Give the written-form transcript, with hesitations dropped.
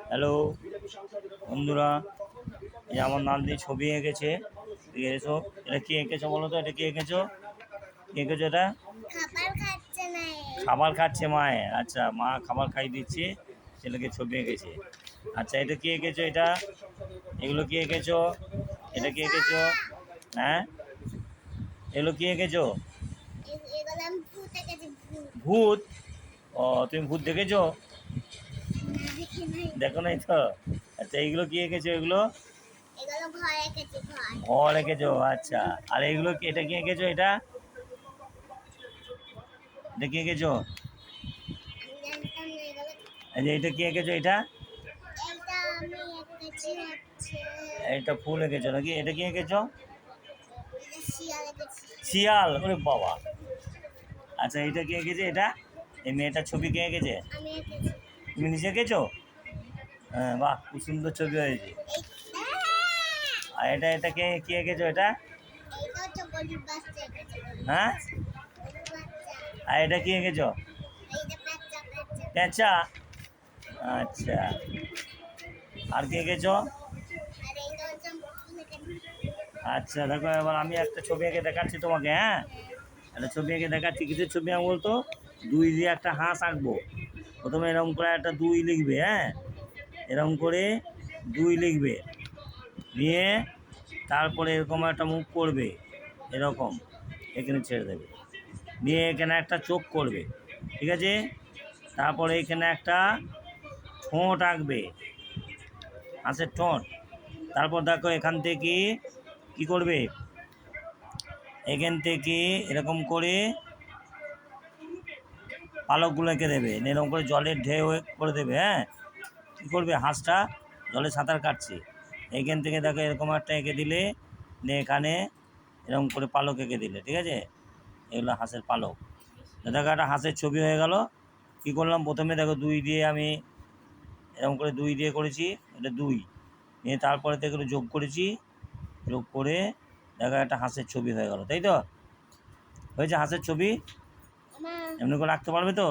Hello বন্ধুরা, এই আমার নাতনি ছবি এঁকেছে। এসো, এটা কি এঁকেছো বলো তো? এটা কি এঁকেছো? কি এঁকেছো এটা? খাবার খাচ্ছে মায়ে। আচ্ছা, মা খাবার খাইয়ে দিচ্ছে, ছেলেকে ছবি এঁকেছে। আচ্ছা, এটা কি এঁকেছো? এটা এগুলো কি এঁকেছো? এটা কি এঁকেছো? হ্যাঁ, এগুলো কি এঁকেছো? ভূত? ও, তুমি ভূত দেখেছো? দেখো নাই তো? আচ্ছা, এইগুলো কি এঁকেছো? এগুলো ঘর এঁকেছো। আচ্ছা, আর এইগুলো কি? এটা কি এঁকেছো? এটা এটা কি এঁকেছো? এই যে এটা কি এঁকেছো? এটা এটা ফুল এঁকেছো নাকি? এটা কি এঁকেছো? শিয়াল? ওরে বাবা! আচ্ছা, এটা কি এঁকেছে? এটা এই মেয়েটার ছবি কে এঁকেছে? তুমি নিজে এঁকেছো? হ্যাঁ, বাহ, খুব সুন্দর ছবি হয়েছে। আর এটা এটা কে কি এঁকেছো? এটা হ্যাঁ, আর এটা কি এঁকেছো? পেঁচা? আচ্ছা, আর কি এঁকেছো? আচ্ছা, দেখো, এবার আমি একটা ছবি এঁকে দেখাচ্ছি তোমাকে। হ্যাঁ, একটা ছবি এঁকে দেখাচ্ছি। কিসের ছবি আমি বলতো? দুই দিয়ে একটা হাঁস আঁকবো। প্রথমে এরকম করে একটা দুই লিখবে। হ্যাঁ, এরকম করে দুই লিখবে, নিয়ে তারপরে এরকম একটা মুখ করবে, এরকম এখানে ছেড়ে দেবে, নিয়ে এখানে একটা চোখ করবে, ঠিক আছে? তারপরে এখানে একটা ঠোঁট আঁকবে, হাঁসের ঠোঁট। তারপর দেখো এখান থেকে কি করবে, এখান থেকে এরকম করে পালকগুলো এঁকে দেবে, এরকম করে জলের ঢেউ করে দেবে। হ্যাঁ, কী করবে, হাঁসটা জলে সাঁতার কাটছে, এইখান থেকে দেখো এরকম একটা এঁকে দিলে, নিয়ে এখানে এরকম করে পালক এঁকে দিলে, ঠিক আছে? এগুলো হাঁসের পালক। দেখো একটা হাঁসের ছবি হয়ে গেল। কী করলাম, প্রথমে দেখো দুই দিয়ে আমি এরকম করে দুই দিয়ে করেছি, এটা দুই নিয়ে তারপরে তো এগুলো যোগ করেছি, যোগ করে দেখো একটা হাঁসের ছবি হয়ে গেল, তাই তো? হয়েছে হাঁসের ছবি। এমনি করে রাখতে পারবে তো?